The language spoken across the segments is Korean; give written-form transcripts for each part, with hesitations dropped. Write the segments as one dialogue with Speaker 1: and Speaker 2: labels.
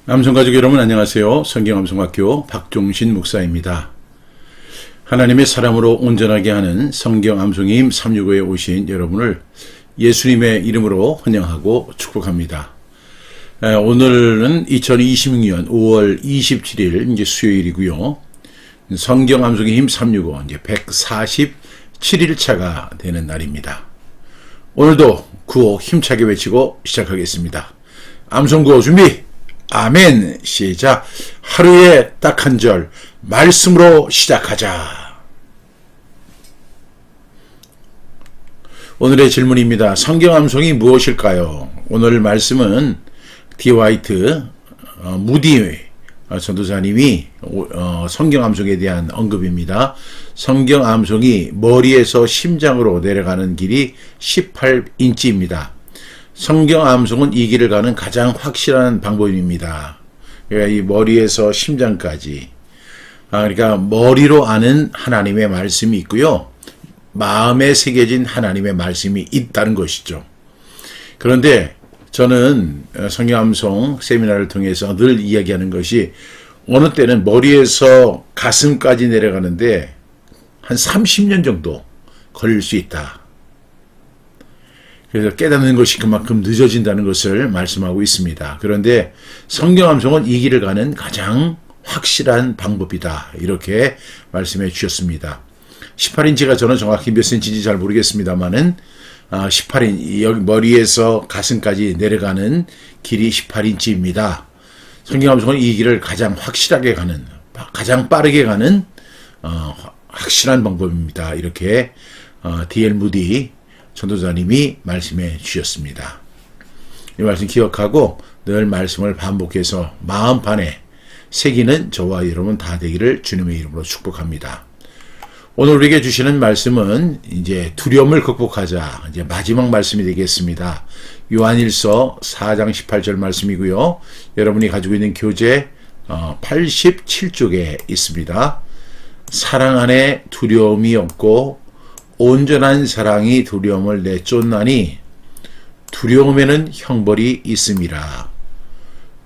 Speaker 1: 암송가족 여러분 안녕하세요. 성경암송학교 박종신 목사입니다. 하나님의 사람으로 온전하게 하는 성경암송의 힘 365에 오신 여러분을 예수님의 이름으로 환영하고 축복합니다. 오늘은 2026년 5월 27일 이제 수요일이고요. 성경암송의 힘 365 이제 147일차가 되는 날입니다. 오늘도 구호 힘차게 외치고 시작하겠습니다. 암송 구호 준비! 아멘. 시작. 하루에 딱 한 절 말씀으로 시작하자. 오늘의 질문입니다. 성경 암송이 무엇일까요? 오늘 말씀은 디 화이트 무디 전도사님이 성경 암송에 대한 언급입니다. 성경 암송이 머리에서 심장으로 내려가는 길이 18인치입니다. 성경 암송은 이 길을 가는 가장 확실한 방법입니다. 그러니까 이 머리에서 심장까지. 그러니까 머리로 아는 하나님의 말씀이 있고요. 마음에 새겨진 하나님의 말씀이 있다는 것이죠. 그런데 저는 성경 암송 세미나를 통해서 늘 이야기하는 것이 어느 때는 머리에서 가슴까지 내려가는데 한 30년 정도 걸릴 수 있다. 그래서 깨닫는 것이 그만큼 늦어진다는 것을 말씀하고 있습니다. 그런데 성경 암송은 이 길을 가는 가장 확실한 방법이다. 이렇게 말씀해 주셨습니다. 18인치가 저는 정확히 몇 센치인지 잘 모르겠습니다만은 18인치 여기 머리에서 가슴까지 내려가는 길이 18인치입니다. 성경 암송은 이 길을 가장 확실하게 가는, 가장 빠르게 가는 확실한 방법입니다. 이렇게 D.L. 무디 전도사님이 말씀해 주셨습니다. 이 말씀 기억하고 늘 말씀을 반복해서 마음판에 새기는 저와 여러분 다 되기를 주님의 이름으로 축복합니다. 오늘 우리에게 주시는 말씀은 이제 두려움을 극복하자. 이제 마지막 말씀이 되겠습니다. 요한일서 4장 18절 말씀이고요. 여러분이 가지고 있는 교재 87쪽에 있습니다. 사랑 안에 두려움이 없고 온전한 사랑이 두려움을 내쫓나니 두려움에는 형벌이 있음이라.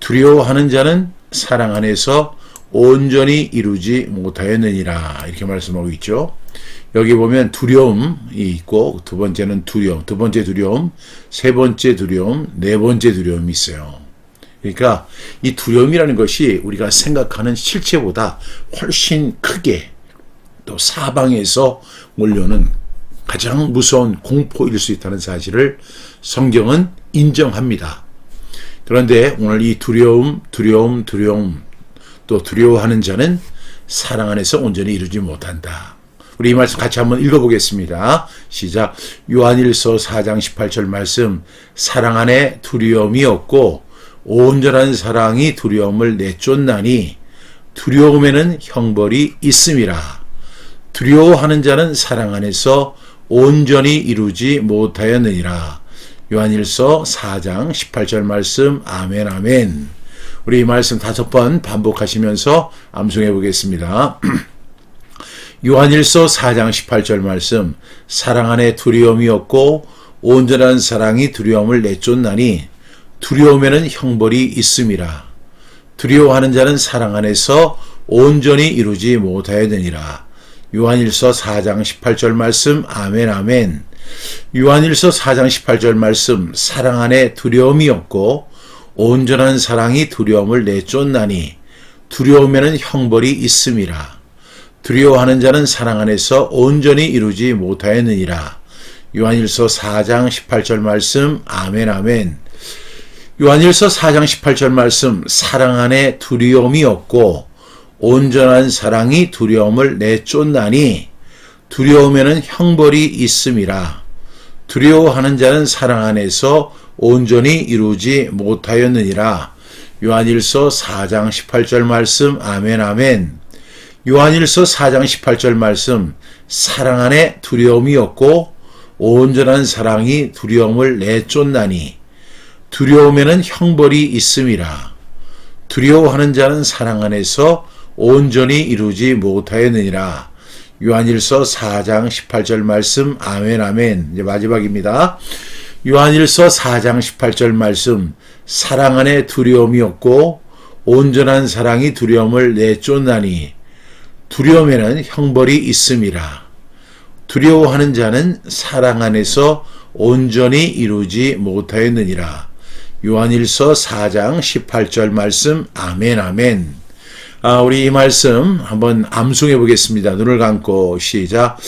Speaker 1: 두려워하는 자는 사랑 안에서 온전히 이루지 못하였느니라. 이렇게 말씀하고 있죠. 여기 보면 두려움이 있고 두 번째는 두려움, 두 번째 두려움, 세 번째 두려움, 네 번째 두려움이 있어요. 그러니까 이 두려움이라는 것이 우리가 생각하는 실체보다 훨씬 크게 또 사방에서 몰려오는 가장 무서운 공포일 수 있다는 사실을 성경은 인정합니다. 그런데 오늘 이 두려움, 또 두려워하는 자는 사랑 안에서 온전히 이루지 못한다. 우리 이 말씀 같이 한번 읽어보겠습니다. 시작. 요한일서 4장 18절 말씀. 사랑 안에 두려움이 없고 온전한 사랑이 두려움을 내쫓나니 두려움에는 형벌이 있음이라. 두려워하는 자는 사랑 안에서 온전히 이루지 못하였느니라. 요한일서 4장 18절 말씀. 아멘 아멘. 우리 이 말씀 5번 반복하시면서 암송해 보겠습니다. 요한일서 4장 18절 말씀. 사랑 안에 두려움이 없고 온전한 사랑이 두려움을 내쫓나니 두려움에는 형벌이 있음이라. 두려워하는 자는 사랑 안에서 온전히 이루지 못하였느니라. 요한일서 4장 18절 말씀. 아멘 아멘. 요한일서 4장 18절 말씀. 사랑 안에 두려움이 없고 온전한 사랑이 두려움을 내쫓나니 두려움에는 형벌이 있음이라. 두려워하는 자는 사랑 안에서 온전히 이루지 못하였느니라. 요한일서 4장 18절 말씀. 아멘 아멘. 요한일서 4장 18절 말씀. 사랑 안에 두려움이 없고 온전한 사랑이 두려움을 내쫓나니 두려움에는 형벌이 있음이라. 두려워하는 자는 사랑 안에서 온전히 이루지 못하였느니라. 요한일서 4장 18절 말씀. 아멘 아멘. 요한일서 4장 18절 말씀. 사랑 안에 두려움이 없고 온전한 사랑이 두려움을 내쫓나니 두려움에는 형벌이 있음이라. 두려워하는 자는 사랑 안에서 온전히 이루지 못하였느니라. 요한일서 4장 18절 말씀. 아멘 아멘. 이제 마지막입니다. 요한일서 4장 18절 말씀. 사랑 안에 두려움이 없고 온전한 사랑이 두려움을 내쫓나니 두려움에는 형벌이 있음이라. 두려워하는 자는 사랑 안에서 온전히 이루지 못하였느니라. 요한일서 4장 18절 말씀. 아멘 아멘. 우리 이 말씀 한번 암송해 보겠습니다. 눈을 감고 시작.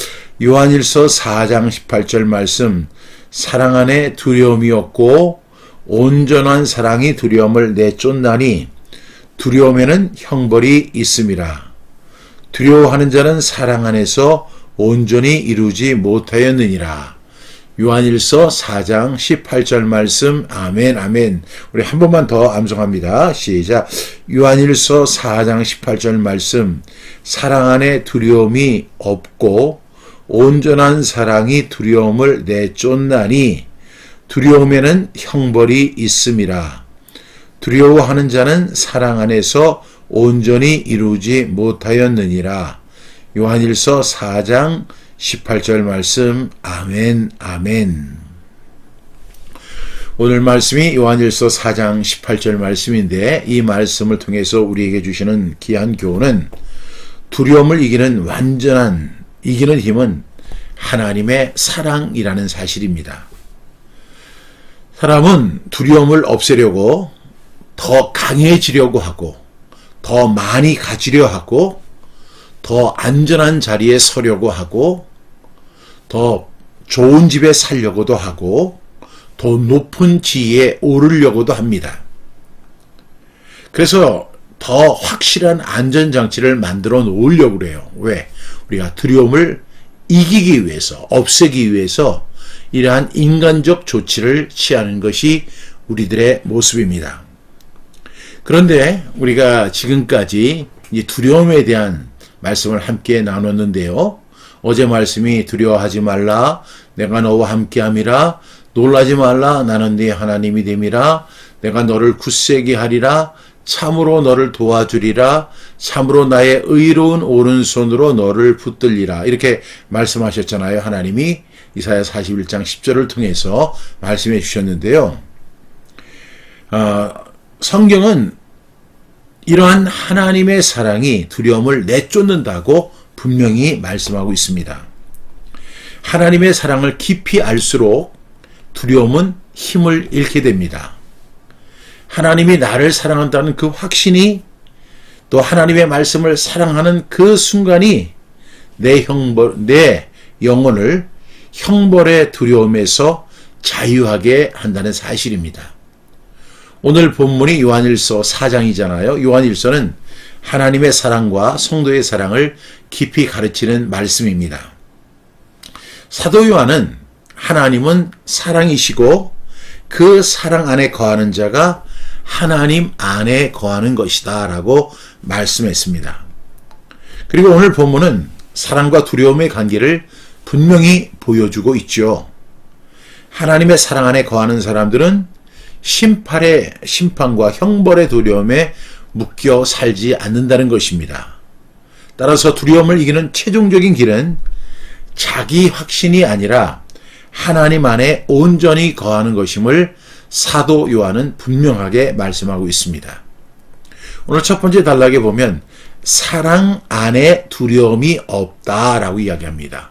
Speaker 1: 요한일서 4장 18절 말씀. 사랑 안에 두려움이 없고 온전한 사랑이 두려움을 내쫓나니 두려움에는 형벌이 있음이라. 두려워하는 자는 사랑 안에서 온전히 이루지 못하였느니라. 요한일서 4장 18절 말씀. 아멘 아멘. 우리 한 번만 더 암송합니다. 시작. 요한일서 4장 18절 말씀. 사랑 안에 두려움이 없고 온전한 사랑이 두려움을 내쫓나니 두려움에는 형벌이 있음이라. 두려워하는 자는 사랑 안에서 온전히 이루지 못하였느니라. 요한일서 4장 18절 말씀. 아멘 아멘. 오늘 말씀이 요한일서 4장 18절 말씀인데 이 말씀을 통해서 우리에게 주시는 귀한 교훈은 두려움을 이기는 이기는 힘은 하나님의 사랑이라는 사실입니다. 사람은 두려움을 없애려고 더 강해지려고 하고 더 많이 가지려 하고 더 안전한 자리에 서려고 하고 더 좋은 집에 살려고도 하고 더 높은 지위에 오르려고도 합니다. 그래서 더 확실한 안전장치를 만들어 놓으려고 그래요. 왜? 우리가 두려움을 이기기 위해서, 없애기 위해서 이러한 인간적 조치를 취하는 것이 우리들의 모습입니다. 그런데 우리가 지금까지 이 두려움에 대한 말씀을 함께 나눴는데요. 어제 말씀이 두려워하지 말라, 내가 너와 함께함이라, 놀라지 말라, 나는 네 하나님이 됨이라, 내가 너를 굳세게 하리라, 참으로 너를 도와주리라, 참으로 나의 의로운 오른손으로 너를 붙들리라. 이렇게 말씀하셨잖아요. 하나님이 이사야 41장 10절을 통해서 말씀해 주셨는데요. 성경은 이러한 하나님의 사랑이 두려움을 내쫓는다고 분명히 말씀하고 있습니다. 하나님의 사랑을 깊이 알수록 두려움은 힘을 잃게 됩니다. 하나님이 나를 사랑한다는 그 확신이 또 하나님의 말씀을 사랑하는 그 순간이 내 영혼을 형벌의 두려움에서 자유하게 한다는 사실입니다. 오늘 본문이 요한일서 4장이잖아요. 요한일서는 하나님의 사랑과 성도의 사랑을 깊이 가르치는 말씀입니다. 사도 요한은 하나님은 사랑이시고 그 사랑 안에 거하는 자가 하나님 안에 거하는 것이다 라고 말씀했습니다. 그리고 오늘 본문은 사랑과 두려움의 관계를 분명히 보여주고 있죠. 하나님의 사랑 안에 거하는 사람들은 심판과 형벌의 두려움에 묶여 살지 않는다는 것입니다. 따라서 두려움을 이기는 최종적인 길은 자기 확신이 아니라 하나님 안에 온전히 거하는 것임을 사도 요한은 분명하게 말씀하고 있습니다. 오늘 첫 번째 단락에 보면 사랑 안에 두려움이 없다라고 이야기합니다.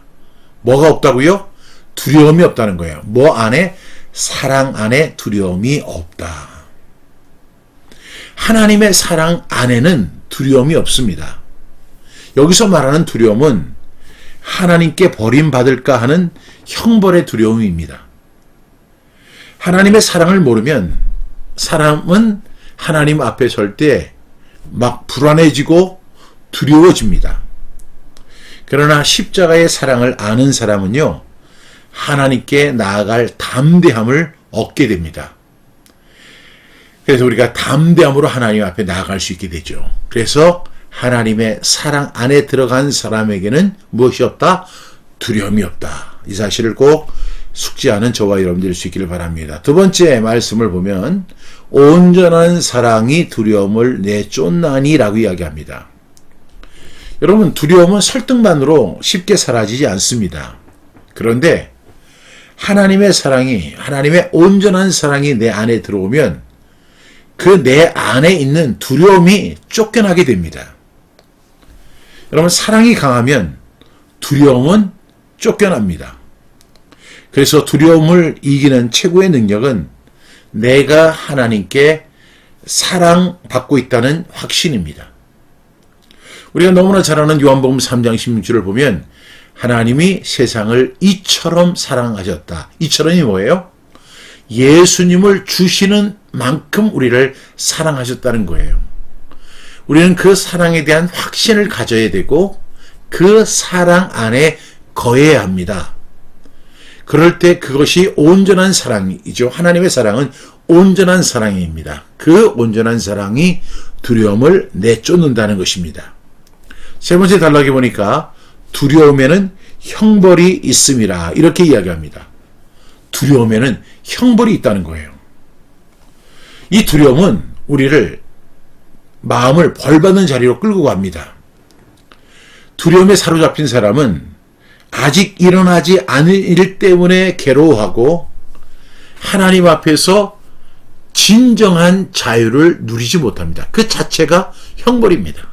Speaker 1: 뭐가 없다고요? 두려움이 없다는 거예요. 뭐 안에? 사랑 안에 두려움이 없다. 하나님의 사랑 안에는 두려움이 없습니다. 여기서 말하는 두려움은 하나님께 버림받을까 하는 형벌의 두려움입니다. 하나님의 사랑을 모르면 사람은 하나님 앞에 설 때 막 불안해지고 두려워집니다. 그러나 십자가의 사랑을 아는 사람은요, 하나님께 나아갈 담대함을 얻게 됩니다. 그래서 우리가 담대함으로 하나님 앞에 나아갈 수 있게 되죠. 그래서 하나님의 사랑 안에 들어간 사람에게는 무엇이 없다? 두려움이 없다. 이 사실을 꼭 숙지하는 저와 여러분들이 될 수 있기를 바랍니다. 두 번째 말씀을 보면 온전한 사랑이 두려움을 내쫓나니 라고 이야기합니다. 여러분, 두려움은 설득만으로 쉽게 사라지지 않습니다. 그런데 하나님의 사랑이, 하나님의 온전한 사랑이 내 안에 들어오면 그 내 안에 있는 두려움이 쫓겨나게 됩니다. 여러분, 사랑이 강하면 두려움은 쫓겨납니다. 그래서 두려움을 이기는 최고의 능력은 내가 하나님께 사랑받고 있다는 확신입니다. 우리가 너무나 잘 아는 요한복음 3장 16절을 보면 하나님이 세상을 이처럼 사랑하셨다. 이처럼이 뭐예요? 예수님을 주시는 만큼 우리를 사랑하셨다는 거예요. 우리는 그 사랑에 대한 확신을 가져야 되고 그 사랑 안에 거해야 합니다. 그럴 때 그것이 온전한 사랑이죠. 하나님의 사랑은 온전한 사랑입니다. 그 온전한 사랑이 두려움을 내쫓는다는 것입니다. 세 번째 단락에 보니까 두려움에는 형벌이 있음이라 이렇게 이야기합니다. 두려움에는 형벌이 있다는 거예요. 이 두려움은 우리를 마음을 벌받는 자리로 끌고 갑니다. 두려움에 사로잡힌 사람은 아직 일어나지 않은 일 때문에 괴로워하고 하나님 앞에서 진정한 자유를 누리지 못합니다. 그 자체가 형벌입니다.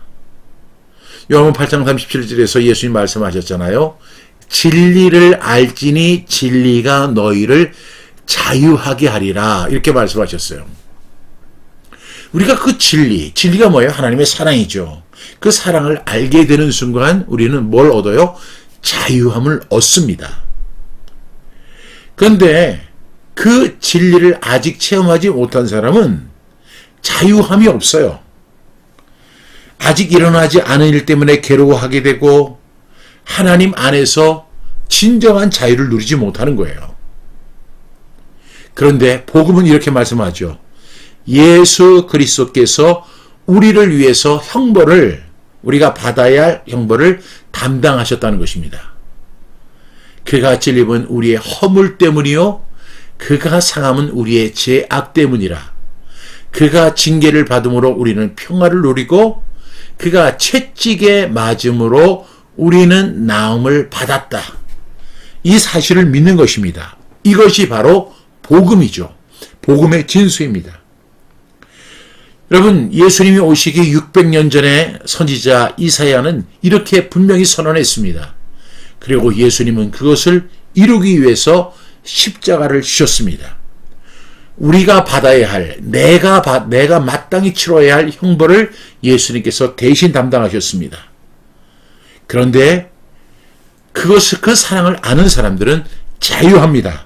Speaker 1: 요한복음 8장 37절에서 예수님 말씀하셨잖아요. 진리를 알지니 진리가 너희를 자유하게 하리라 이렇게 말씀하셨어요. 우리가 그 진리가 뭐예요? 하나님의 사랑이죠. 그 사랑을 알게 되는 순간 우리는 뭘 얻어요? 자유함을 얻습니다. 그런데 그 진리를 아직 체험하지 못한 사람은 자유함이 없어요. 아직 일어나지 않은 일 때문에 괴로워하게 되고 하나님 안에서 진정한 자유를 누리지 못하는 거예요. 그런데 복음은 이렇게 말씀하죠. 예수 그리스도께서 우리를 위해서 우리가 받아야 할 형벌을 담당하셨다는 것입니다. 그가 찔림은 우리의 허물 때문이요 그가 상함은 우리의 죄악 때문이라. 그가 징계를 받음으로 우리는 평화를 누리고 그가 채찍에 맞음으로 우리는 나음을 받았다. 이 사실을 믿는 것입니다. 이것이 바로 복음이죠. 복음의 진수입니다. 여러분, 예수님이 오시기 600년 전에 선지자 이사야는 이렇게 분명히 선언했습니다. 그리고 예수님은 그것을 이루기 위해서 십자가를 지셨습니다. 우리가 받아야 할, 내가 마땅히 치러야 할 형벌을 예수님께서 대신 담당하셨습니다. 그런데 그 사랑을 아는 사람들은 자유합니다.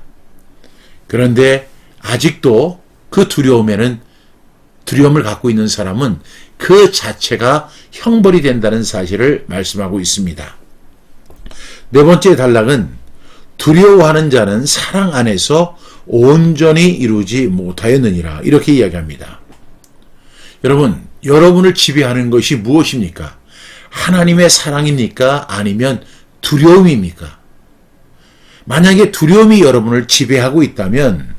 Speaker 1: 그런데 아직도 그 두려움을 갖고 있는 사람은 그 자체가 형벌이 된다는 사실을 말씀하고 있습니다. 네 번째 단락은 두려워하는 자는 사랑 안에서 온전히 이루지 못하였느니라 이렇게 이야기합니다. 여러분, 여러분을 지배하는 것이 무엇입니까? 하나님의 사랑입니까? 아니면 두려움입니까? 만약에 두려움이 여러분을 지배하고 있다면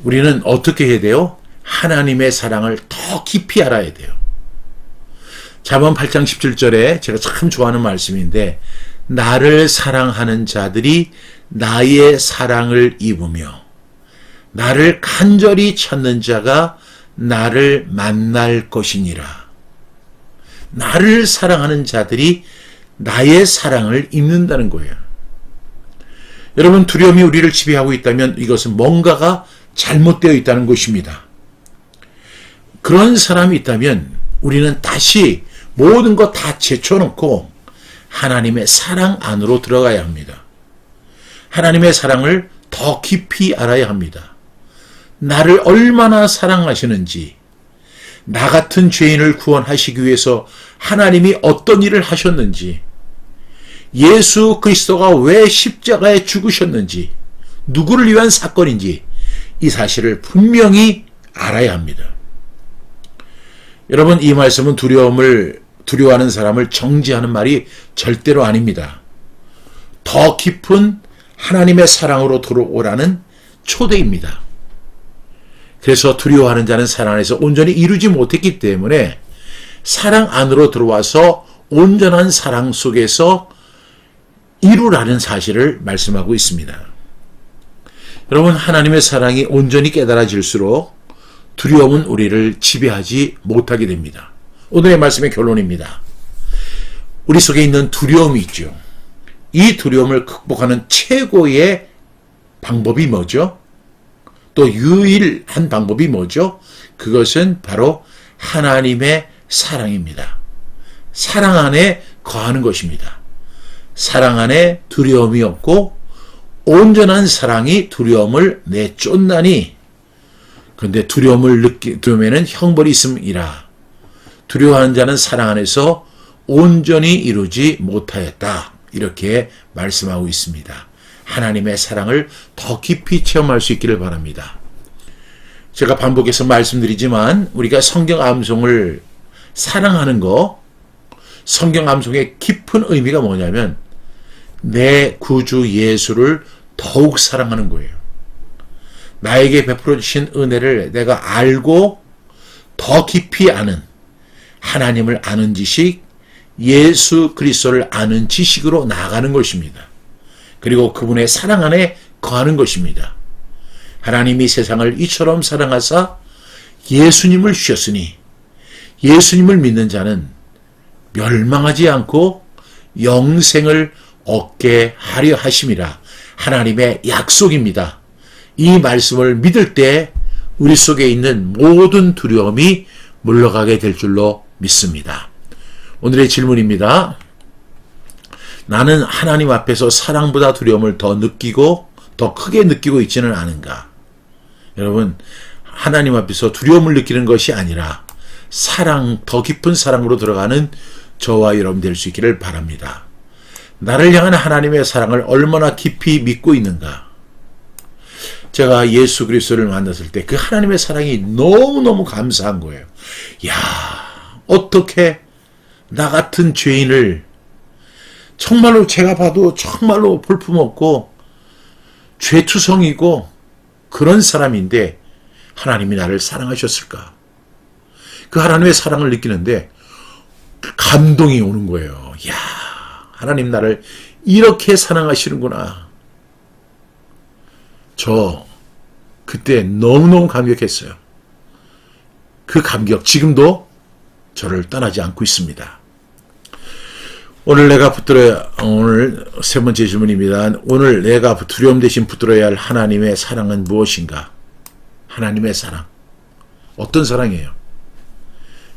Speaker 1: 우리는 어떻게 해야 돼요? 하나님의 사랑을 더 깊이 알아야 돼요. 잠언 8장 17절에 제가 참 좋아하는 말씀인데 나를 사랑하는 자들이 나의 사랑을 입으며 나를 간절히 찾는 자가 나를 만날 것이니라. 나를 사랑하는 자들이 나의 사랑을 입는다는 거예요. 여러분, 두려움이 우리를 지배하고 있다면 이것은 뭔가가 잘못되어 있다는 것입니다. 그런 사람이 있다면 우리는 다시 모든 것 다 제쳐놓고 하나님의 사랑 안으로 들어가야 합니다. 하나님의 사랑을 더 깊이 알아야 합니다. 나를 얼마나 사랑하시는지, 나 같은 죄인을 구원하시기 위해서 하나님이 어떤 일을 하셨는지, 예수 그리스도가 왜 십자가에 죽으셨는지, 누구를 위한 사건인지 이 사실을 분명히 알아야 합니다. 여러분, 이 말씀은 두려워하는 사람을 정죄하는 말이 절대로 아닙니다. 더 깊은 하나님의 사랑으로 들어오라는 초대입니다. 그래서 두려워하는 자는 사랑 안에서 온전히 이루지 못했기 때문에 사랑 안으로 들어와서 온전한 사랑 속에서 이루라는 사실을 말씀하고 있습니다. 여러분, 하나님의 사랑이 온전히 깨달아질수록 두려움은 우리를 지배하지 못하게 됩니다. 오늘의 말씀의 결론입니다. 우리 속에 있는 두려움이 있죠. 이 두려움을 극복하는 최고의 방법이 뭐죠? 또 유일한 방법이 뭐죠? 그것은 바로 하나님의 사랑입니다. 사랑 안에 거하는 것입니다. 사랑 안에 두려움이 없고 온전한 사랑이 두려움을 내쫓나니, 그런데 두려움에는 형벌이 있음이라. 두려워하는 자는 사랑 안에서 온전히 이루지 못하였다. 이렇게 말씀하고 있습니다. 하나님의 사랑을 더 깊이 체험할 수 있기를 바랍니다. 제가 반복해서 말씀드리지만 우리가 성경 암송을 사랑하는 거, 성경 암송의 깊은 의미가 뭐냐면 내 구주 예수를 더욱 사랑하는 거예요. 나에게 베풀어 주신 은혜를 내가 알고 더 깊이 아는, 하나님을 아는 지식, 예수 그리스도를 아는 지식으로 나아가는 것입니다. 그리고 그분의 사랑 안에 거하는 것입니다. 하나님이 세상을 이처럼 사랑하사 예수님을 주셨으니 예수님을 믿는 자는 멸망하지 않고 영생을 얻게 하려 하심이라. 하나님의 약속입니다. 이 말씀을 믿을 때 우리 속에 있는 모든 두려움이 물러가게 될 줄로 믿습니다. 오늘의 질문입니다. 나는 하나님 앞에서 사랑보다 두려움을 더 느끼고 더 크게 느끼고 있지는 않은가? 여러분, 하나님 앞에서 두려움을 느끼는 것이 아니라 사랑, 더 깊은 사랑으로 들어가는 저와 여러분 될 수 있기를 바랍니다. 나를 향한 하나님의 사랑을 얼마나 깊이 믿고 있는가? 제가 예수 그리스도를 만났을 때 그 하나님의 사랑이 너무너무 감사한 거예요. 야, 어떻게 나 같은 죄인을 정말로 제가 봐도 정말로 볼품없고 죄투성이고 그런 사람인데 하나님이 나를 사랑하셨을까? 그 하나님의 사랑을 느끼는데 감동이 오는 거예요. 야, 하나님 나를 이렇게 사랑하시는구나. 저 그때 너무너무 감격했어요. 그 감격 지금도 저를 떠나지 않고 있습니다. 오늘 세 번째 질문입니다. 오늘 내가 두려움 대신 붙들어야 할 하나님의 사랑은 무엇인가? 하나님의 사랑. 어떤 사랑이에요?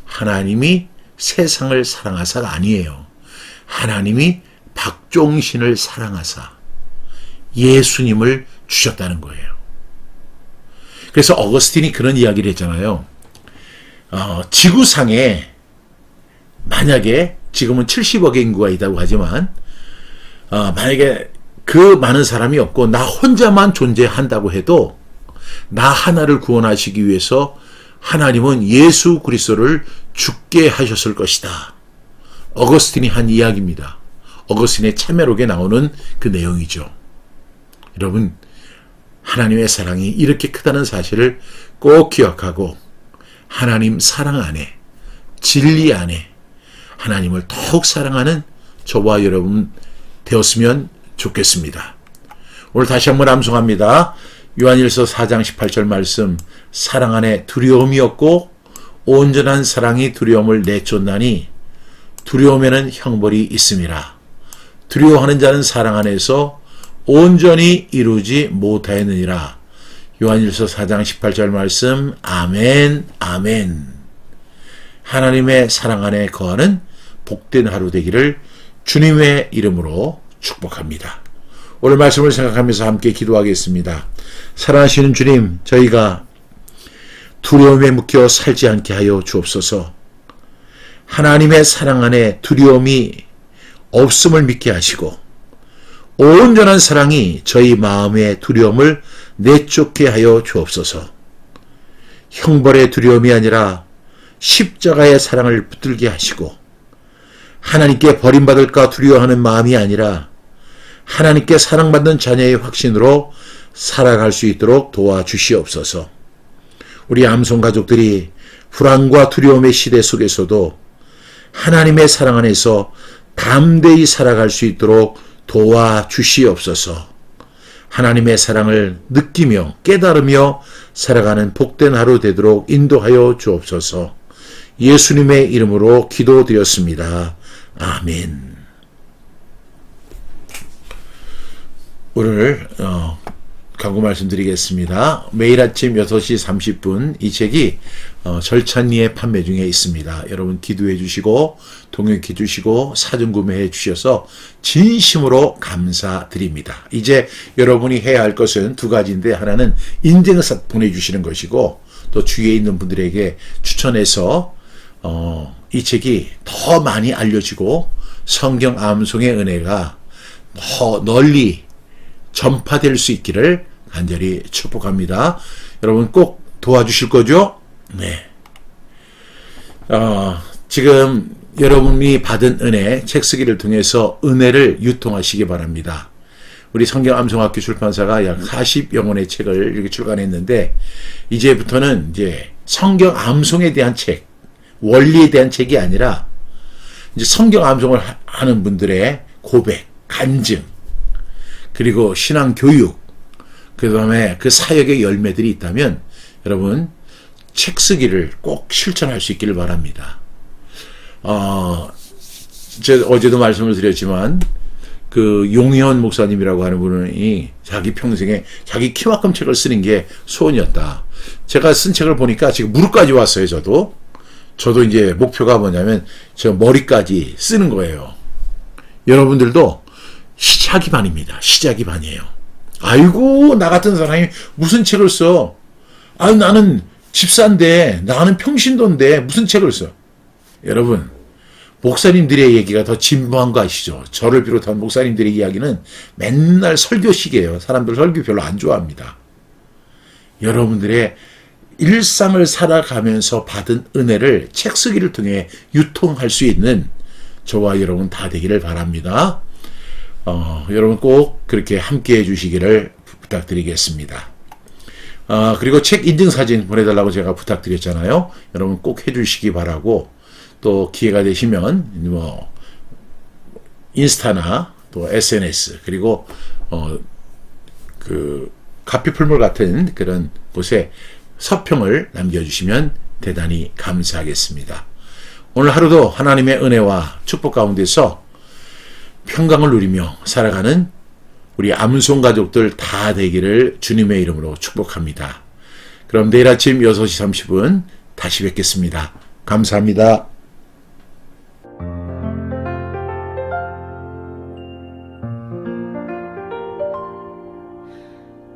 Speaker 1: 하나님이 세상을 사랑하사가 아니에요. 하나님이 박종신을 사랑하사 예수님을 주셨다는 거예요. 그래서 어거스틴이 그런 이야기를 했잖아요. 지구상에 만약에 지금은 70억의 인구가 있다고 하지만 만약에 그 많은 사람이 없고 나 혼자만 존재한다고 해도 나 하나를 구원하시기 위해서 하나님은 예수 그리스도를 죽게 하셨을 것이다. 어거스틴이 한 이야기입니다. 어거스틴의 참회록에 나오는 그 내용이죠. 여러분, 하나님의 사랑이 이렇게 크다는 사실을 꼭 기억하고 하나님 사랑 안에, 진리 안에 하나님을 더욱 사랑하는 저와 여러분 되었으면 좋겠습니다. 오늘 다시 한번 암송합니다. 요한일서 4장 18절 말씀, 사랑 안에 두려움이 없고 온전한 사랑이 두려움을 내쫓나니 두려움에는 형벌이 있음이라. 두려워하는 자는 사랑 안에서 온전히 이루지 못하였느니라. 요한일서 4장 18절 말씀. 아멘, 아멘. 하나님의 사랑 안에 거하는 복된 하루 되기를 주님의 이름으로 축복합니다. 오늘 말씀을 생각하면서 함께 기도하겠습니다. 사랑하시는 주님, 저희가 두려움에 묶여 살지 않게 하여 주옵소서. 하나님의 사랑 안에 두려움이 없음을 믿게 하시고 온전한 사랑이 저희 마음의 두려움을 내쫓게 하여 주옵소서. 형벌의 두려움이 아니라 십자가의 사랑을 붙들게 하시고 하나님께 버림받을까 두려워하는 마음이 아니라 하나님께 사랑받는 자녀의 확신으로 살아갈 수 있도록 도와주시옵소서. 우리 암송 가족들이 불안과 두려움의 시대 속에서도 하나님의 사랑 안에서 담대히 살아갈 수 있도록 도와주시옵소서. 하나님의 사랑을 느끼며 깨달으며 살아가는 복된 하루 되도록 인도하여 주옵소서. 예수님의 이름으로 기도드렸습니다. 아멘. 오늘 광고 말씀드리겠습니다. 매일 아침 6시 30분 이 책이 절찬리에 판매 중에 있습니다. 여러분 기도해 주시고 동역해 주시고 사전 구매해 주셔서 진심으로 감사드립니다. 이제 여러분이 해야 할 것은 두 가지인데, 하나는 인증샷 보내주시는 것이고, 또 주위에 있는 분들에게 추천해서 이 책이 더 많이 알려지고 성경 암송의 은혜가 더 널리 전파될 수 있기를 간절히 축복합니다. 여러분 꼭 도와주실 거죠? 네. 지금 여러분이 받은 은혜, 책 쓰기를 통해서 은혜를 유통하시기 바랍니다. 우리 성경암송학교 출판사가 약 40여 권의 책을 이렇게 출간했는데, 이제부터는 이제 성경 암송에 대한 책, 원리에 대한 책이 아니라 이제 성경 암송을 하는 분들의 고백, 간증, 그리고 신앙 교육, 그 다음에 그 사역의 열매들이 있다면 여러분 책 쓰기를 꼭 실천할 수 있기를 바랍니다. 제가 어제도 말씀을 드렸지만 그 용현 목사님이라고 하는 분이 자기 평생에 자기 키만큼 책을 쓰는 게 소원이었다. 제가 쓴 책을 보니까 지금 무릎까지 왔어요. 저도 이제 목표가 뭐냐면 저 머리까지 쓰는 거예요. 여러분들도 시작이 반입니다. 시작이 반이에요. 아이고, 나 같은 사람이 무슨 책을 써? 나는 집사인데, 나는 평신도인데 무슨 책을 써? 여러분, 목사님들의 얘기가 더 진부한 거 아시죠? 저를 비롯한 목사님들의 이야기는 맨날 설교식이에요. 사람들 설교 별로 안 좋아합니다. 여러분들의 일상을 살아가면서 받은 은혜를 책 쓰기를 통해 유통할 수 있는 저와 여러분 다 되기를 바랍니다. 여러분 꼭 그렇게 함께 해주시기를 부탁드리겠습니다. 그리고 책 인증사진 보내달라고 제가 부탁드렸잖아요. 여러분 꼭 해주시기 바라고, 또 기회가 되시면 인스타나 또 SNS, 그리고 그 가피풀물 같은 그런 곳에 서평을 남겨주시면 대단히 감사하겠습니다. 오늘 하루도 하나님의 은혜와 축복 가운데서 평강을 누리며 살아가는 우리 암송 가족들 다 되기를 주님의 이름으로 축복합니다. 그럼 내일 아침 6시 30분 다시 뵙겠습니다. 감사합니다.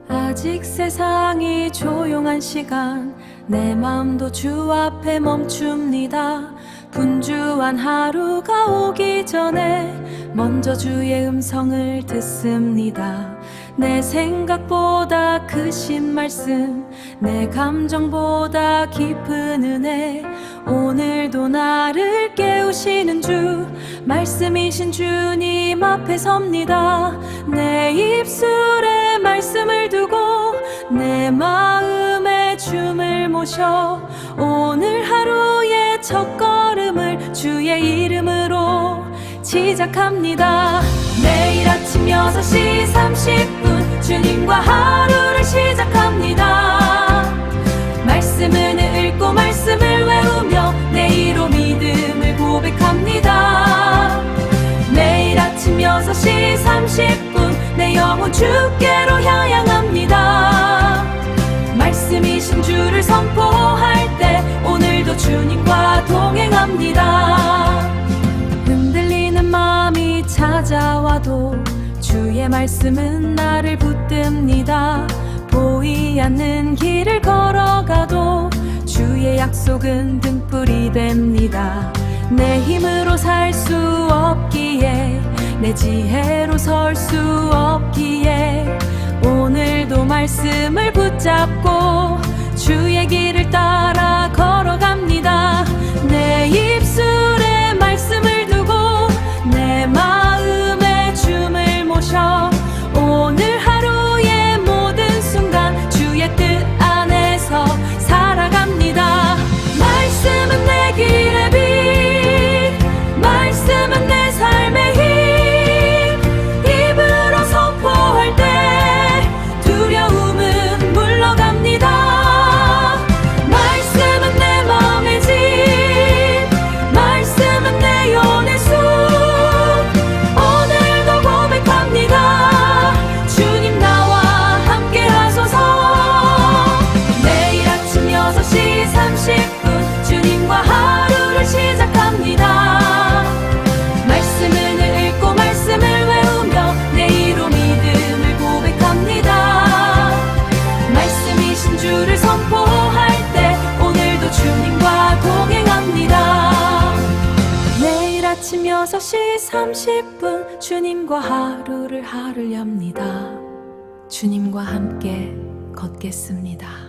Speaker 2: 아직 세상이 조용한 시간, 내 마음도 주 앞에 멈춥니다. 분주한 하루가 오기 전에 먼저 주의 음성을 듣습니다. 내 생각보다 크신 말씀, 내 감정보다 깊은 은혜, 오늘도 나를 깨우시는 주, 말씀이신 주님 앞에 섭니다. 내 입술에 말씀을 두고 내 마음에 춤을 모셔 오늘 하루의 첫걸음을 주의 이름으로 시작합니다. 매일 아침 6시 30분 주님과 하루를 시작합니다. 말씀을 읽고 말씀을 외우며 내일로 믿음을 고백합니다. 매일 아침 6시 30분 내 영혼 주께로 향합니다. 말씀이신 주를 선포할 때 오늘도 주님과 동행합니다. 흔들리는 마음이 찾아와도 주의 말씀은 나를 붙듭니다. 보이지 않는 길을 걸어가도 주의 약속은 등불이 됩니다. 내 힘으로 살 수 없기에, 내 지혜로 설 수 없기에 오늘도 말씀을 붙잡고 주의 길을 따라 걸어갑니다. 내 입술에 말씀을 두고 내 마음에 춤을 모셔 오늘 하루의 모든 순간 주의 뜻 안에서 살아갑니다. 말씀은 내 길의 빛, 말씀은 내 삶의 힘, 입으로 선포할 때 아침 6시 30분 주님과 하루를 엽니다. 주님과 함께 걷겠습니다.